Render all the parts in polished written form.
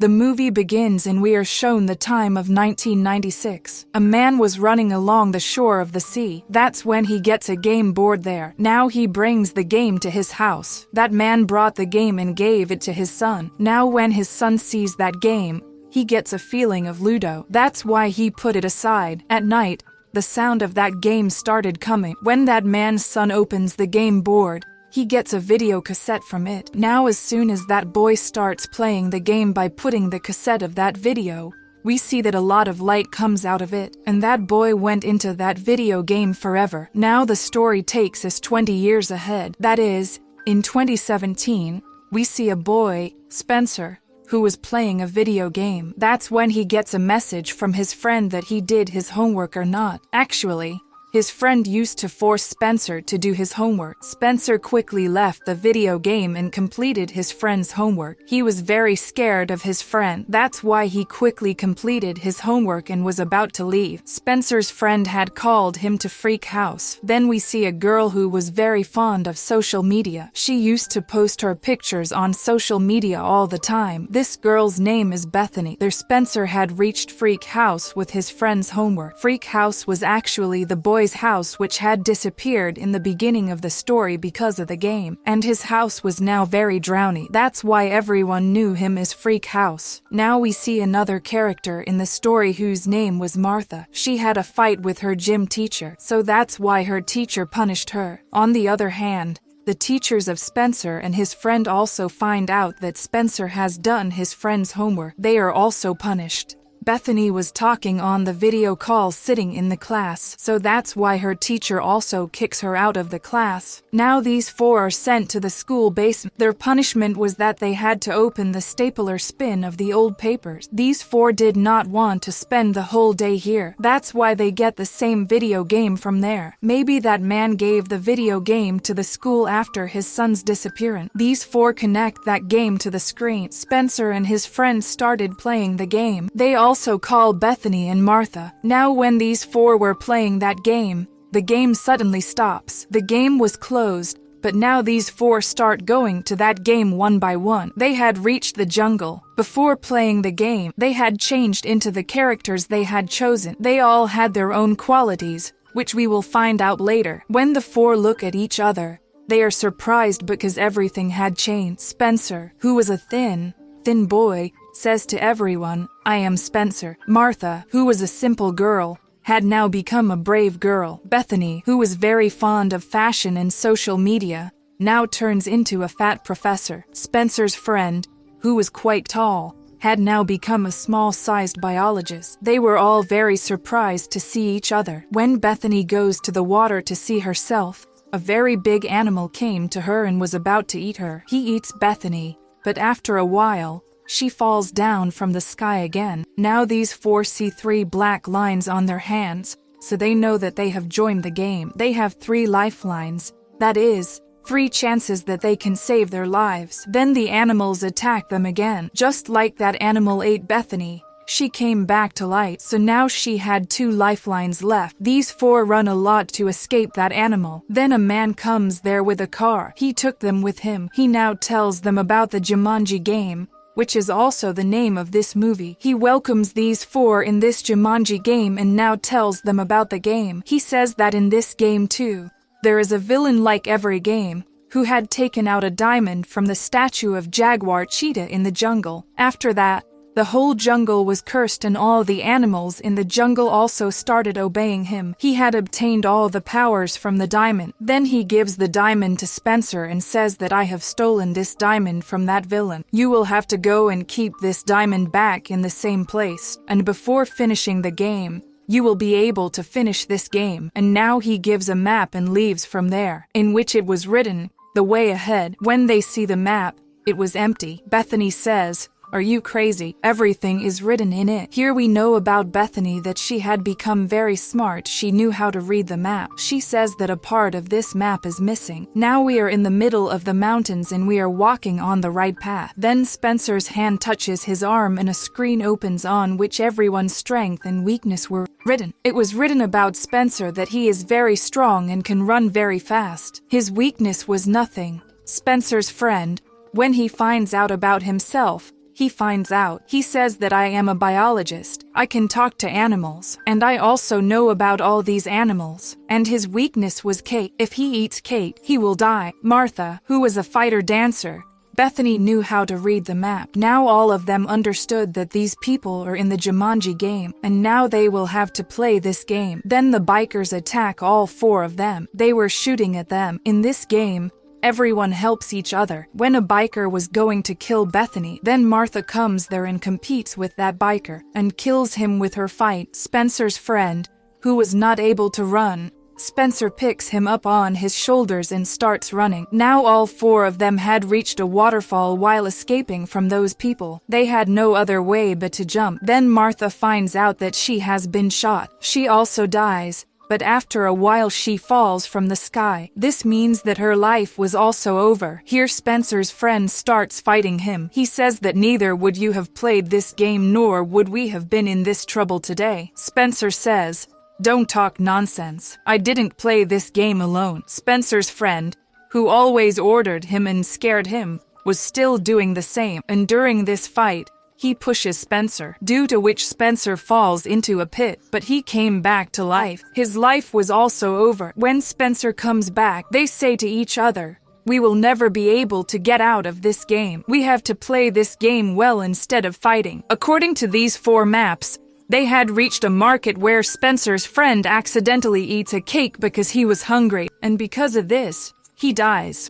The movie begins and we are shown the time of 1996. A man was running along the shore of the sea. That's when he gets a game board there. Now he brings the game to his house. That man brought the game and gave it to his son. Now when his son sees that game, he gets a feeling of Ludo. That's why he put it aside. At night, the sound of that game started coming. When that man's son opens the game board, he gets a video cassette from it. Now as soon as that boy starts playing the game by putting the cassette of that video, we see that a lot of light comes out of it, and that boy went into that video game forever. Now the story takes us 20 years ahead. That is, in 2017, we see a boy, Spencer, who was playing a video game. That's when he gets a message from his friend that he did his homework or not. Actually, his friend used to force Spencer to do his homework. Spencer quickly left the video game and completed his friend's homework. He was very scared of his friend. That's why he quickly completed his homework and was about to leave. Spencer's friend had called him to Freak House. Then we see a girl who was very fond of social media. She used to post her pictures on social media all the time. This girl's name is Bethany. Their Spencer had reached Freak House with his friend's homework. Freak House was actually the boy's house which had disappeared in the beginning of the story because of the game, and his house was now very drowny. That's why everyone knew him as Freak House. Now we see another character in the story whose name was Martha. She had a fight with her gym teacher, so that's why her teacher punished her. On the other hand, the teachers of Spencer and his friend also find out that Spencer has done his friend's homework. They are also punished. Bethany was talking on the video call sitting in the class, so that's why her teacher also kicks her out of the class. Now these four are sent to the school basement. Their punishment was that they had to open the stapler spin of the old papers. These four did not want to spend the whole day here. That's why they get the same video game from there. Maybe that man gave the video game to the school after his son's disappearance. These four connect that game to the screen. Spencer and his friends started playing the game. They also call Bethany and Martha. Now when these four were playing that game, the game suddenly stops. The game was closed, but now these four start going to that game one by one. They had reached the jungle. Before playing the game, they had changed into the characters they had chosen. They all had their own qualities, which we will find out later. When the four look at each other, they are surprised because everything had changed. Spencer, who was a thin boy, says to everyone, "I am Spencer." Martha, who was a simple girl, had now become a brave girl. Bethany, who was very fond of fashion and social media, now turns into a fat professor. Spencer's friend, who was quite tall, had now become a small-sized biologist. They were all very surprised to see each other. When Bethany goes to the water to see herself, a very big animal came to her and was about to eat her. He eats Bethany, but after a while, she falls down from the sky again. Now these four see 3 black lines on their hands, so they know that they have joined the game. They have 3 lifelines, that is, 3 chances that they can save their lives. Then the animals attack them again. Just like that animal ate Bethany, she came back to life, so now she had 2 lifelines left. These 4 run a lot to escape that animal. Then a man comes there with a car. He took them with him. He now tells them about the Jumanji game, which is also the name of this movie. He welcomes these 4 in this Jumanji game and now tells them about the game. He says that in this game too, there is a villain like every game, who had taken out a diamond from the statue of Jaguar Cheetah in the jungle. After that, the whole jungle was cursed and all the animals in the jungle also started obeying him. He had obtained all the powers from the diamond. Then he gives the diamond to Spencer and says that I have stolen this diamond from that villain. You will have to go and keep this diamond back in the same place. And before finishing the game, you will be able to finish this game. And now he gives a map and leaves from there, in which it was written, the way ahead. When they see the map, it was empty. Bethany says, "Are you crazy? Everything is written in it." Here we know about Bethany that she had become very smart. She knew how to read the map. She says that a part of this map is missing. Now we are in the middle of the mountains and we are walking on the right path. Then Spencer's hand touches his arm and a screen opens on which everyone's strength and weakness were written. It was written about Spencer that he is very strong and can run very fast. His weakness was nothing. Spencer's friend, when he finds out about himself, He finds out. He says that I am a biologist. I can talk to animals, and I also know about all these animals. And his weakness was Kate. If he eats Kate, he will die. Martha, who was a fighter dancer, Bethany knew how to read the map. Now all of them understood that these people are in the Jumanji game, and now they will have to play this game. Then the bikers attack all four of them. They were shooting at them. In this game, everyone helps each other. When a biker was going to kill Bethany, then Martha comes there and competes with that biker, and kills him with her fight. Spencer's friend, who was not able to run, Spencer picks him up on his shoulders and starts running. Now all four of them had reached a waterfall while escaping from those people. They had no other way but to jump. Then Martha finds out that she has been shot. She also dies, but after a while she falls from the sky. This means that her life was also over. Here Spencer's friend starts fighting him. He says that neither would you have played this game nor would we have been in this trouble today. Spencer says, "Don't talk nonsense. I didn't play this game alone." Spencer's friend, who always ordered him and scared him, was still doing the same, and during this fight, he pushes Spencer, due to which Spencer falls into a pit, but he came back to life. His life was also over. When Spencer comes back, they say to each other, "We will never be able to get out of this game. We have to play this game well instead of fighting." According to these four maps, they had reached a market where Spencer's friend accidentally eats a cake because he was hungry, and because of this, he dies.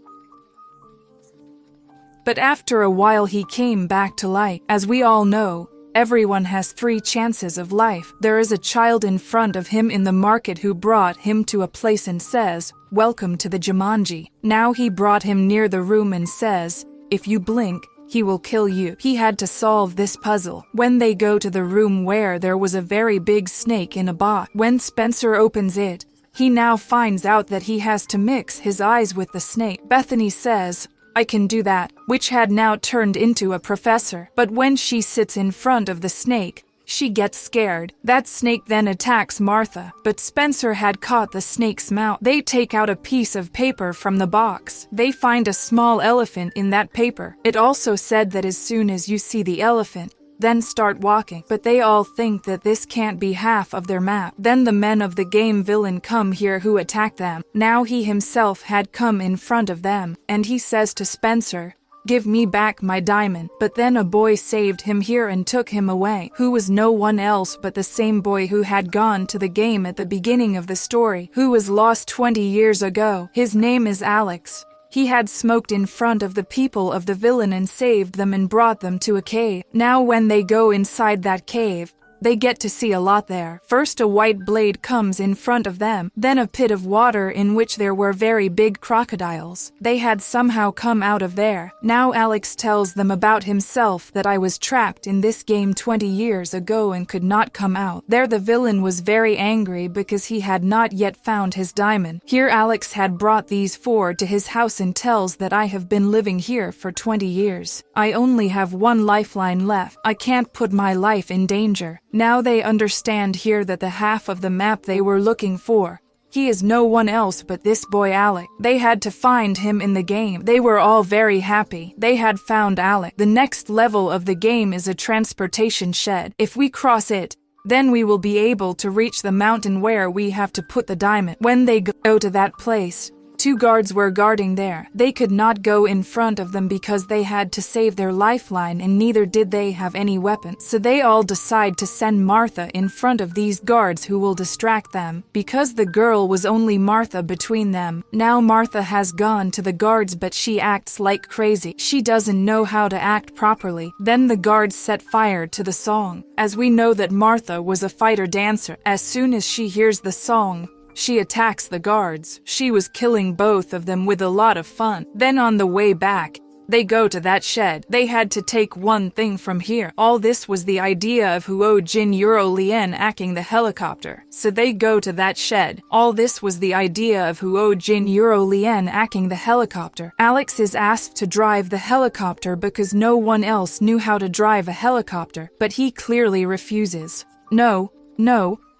But after a while he came back to life. As we all know, everyone has 3 chances of life. There is a child in front of him in the market who brought him to a place and says, "Welcome to the Jumanji." Now he brought him near the room and says, "If you blink, he will kill you." He had to solve this puzzle. When they go to the room where there was a very big snake in a box, when Spencer opens it, he now finds out that he has to mix his eyes with the snake. Bethany says, "I can do that," which had now turned into a professor. But when she sits in front of the snake, she gets scared. That snake then attacks Martha, but Spencer had caught the snake's mouth. They take out a piece of paper from the box. They find a small elephant in that paper. It also said that as soon as you see the elephant, then start walking. But they all think that this can't be half of their map. Then the men of the game villain come here who attack them. Now he himself had come in front of them, and he says to Spencer, "Give me back my diamond." But then a boy saved him here and took him away, who was no one else but the same boy who had gone to the game at the beginning of the story, who was lost 20 years ago. His name is Alex. He had smoked in front of the people of the villain and saved them and brought them to a cave. Now when they go inside that cave, they get to see a lot there. First a white blade comes in front of them, then a pit of water in which there were very big crocodiles. They had somehow come out of there. Now Alex tells them about himself, that I was trapped in this game 20 years ago and could not come out. There the villain was very angry because he had not yet found his diamond. Here Alex had brought these 4 to his house and tells that I have been living here for 20 years. I only have 1 lifeline left. I can't put my life in danger. Now they understand here that the half of the map they were looking for, he is no one else but this boy Alec. They had to find him in the game. They were all very happy. They had found Alec. The next level of the game is a transportation shed. If we cross it, then we will be able to reach the mountain where we have to put the diamond. When they go to that place, 2 guards were guarding there. They could not go in front of them because they had to save their lifeline, and neither did they have any weapons. So they all decide to send Martha in front of these guards who will distract them, because the girl was only Martha between them. Now Martha has gone to the guards, but she acts like crazy. She doesn't know how to act properly. Then the guards set fire to the song. As we know that Martha was a fighter dancer, as soon as she hears the song, she attacks the guards. She was killing both of them with a lot of fun. Then on the way back, they go to that shed. They had to take one thing from here. All this was the idea of Huo Jin Euro Lien hacking the helicopter. So they go to that shed. All this was the idea of Huo Jin Euro Lien hacking the helicopter. Alex is asked to drive the helicopter because no one else knew how to drive a helicopter, but he clearly refuses. No,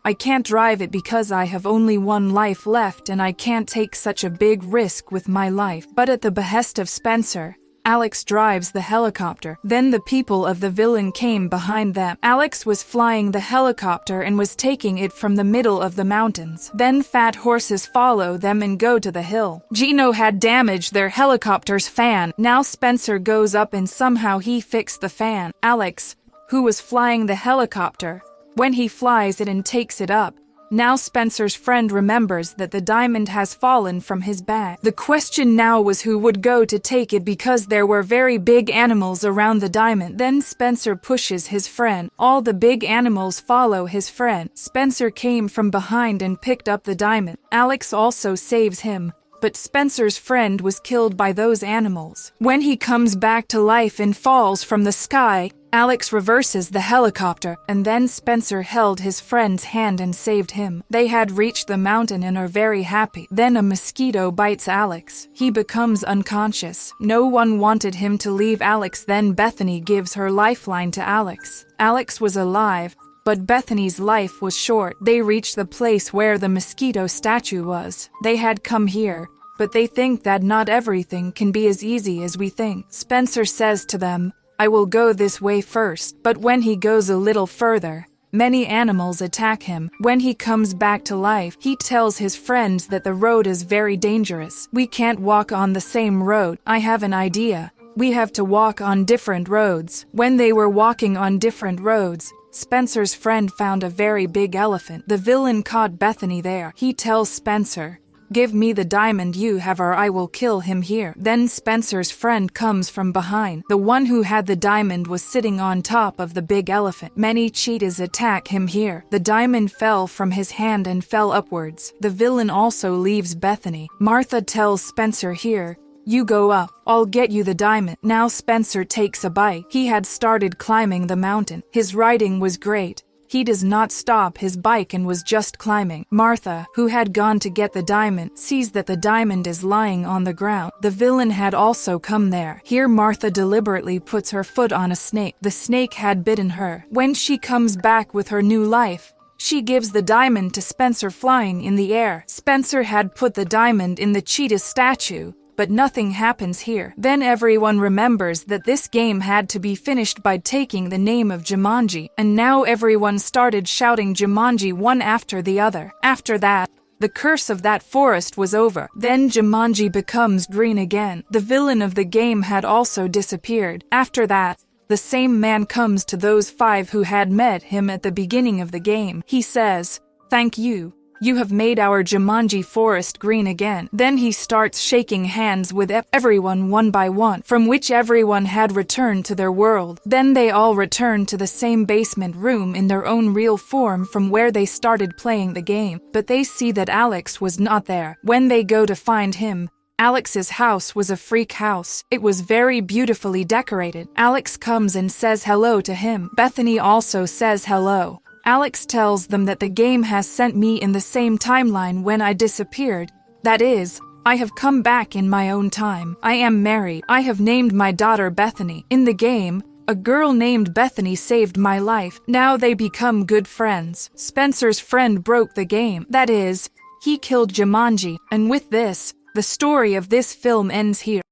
I can't drive it because I have only 1 life left and I can't take such a big risk with my life. But at the behest of Spencer, Alex drives the helicopter. Then the people of the villain came behind them. Alex was flying the helicopter and was taking it from the middle of the mountains. Then fat horses follow them and go to the hill. Gino had damaged their helicopter's fan. Now Spencer goes up and somehow he fixed the fan. Alex, who was flying the helicopter, when he flies it and takes it up, now Spencer's friend remembers that the diamond has fallen from his bag. The question now was who would go to take it because there were very big animals around the diamond. Then Spencer pushes his friend. All the big animals follow his friend. Spencer came from behind and picked up the diamond. Alex also saves him, but Spencer's friend was killed by those animals. When he comes back to life and falls from the sky, Alex reverses the helicopter, and then Spencer held his friend's hand and saved him. They had reached the mountain and are very happy. Then a mosquito bites Alex. He becomes unconscious. No one wanted him to leave Alex. Then Bethany gives her lifeline to Alex. Alex was alive, but Bethany's life was short. They reached the place where the mosquito statue was. They had come here, but they think that not everything can be as easy as we think. Spencer says to them, I will go this way first. But when he goes a little further, many animals attack him. When he comes back to life, he tells his friends that the road is very dangerous. We can't walk on the same road. I have an idea. We have to walk on different roads. When they were walking on different roads, Spencer's friend found a very big elephant. The villain caught Bethany there. He tells Spencer, give me the diamond you have or I will kill him here. Then Spencer's friend comes from behind. The one who had the diamond was sitting on top of the big elephant. Many cheetahs attack him here. The diamond fell from his hand and fell upwards. The villain also leaves Bethany. Martha tells Spencer here, you go up, I'll get you the diamond. Now Spencer takes a bike. He had started climbing the mountain. His riding was great. He does not stop his bike and was just climbing. Martha, who had gone to get the diamond, sees that the diamond is lying on the ground. The villain had also come there. Here Martha deliberately puts her foot on a snake. The snake had bitten her. When she comes back with her new life, she gives the diamond to Spencer flying in the air. Spencer had put the diamond in the cheetah statue, but nothing happens here. Then everyone remembers that this game had to be finished by taking the name of Jumanji, and now everyone started shouting Jumanji one after the other. After that, the curse of that forest was over. Then Jumanji becomes green again. The villain of the game had also disappeared. After that, the same man comes to those 5 who had met him at the beginning of the game. He says, thank you. You have made our Jumanji forest green again. Then he starts shaking hands with everyone one by one, from which everyone had returned to their world. Then they all return to the same basement room in their own real form from where they started playing the game. But they see that Alex was not there. When they go to find him, Alex's house was a freak house. It was very beautifully decorated. Alex comes and says hello to him. Bethany also says hello. Alex tells them that the game has sent me in the same timeline when I disappeared. That is, I have come back in my own time. I am married. I have named my daughter Bethany. In the game, a girl named Bethany saved my life. Now they become good friends. Spencer's friend broke the game. That is, he killed Jumanji. And with this, the story of this film ends here.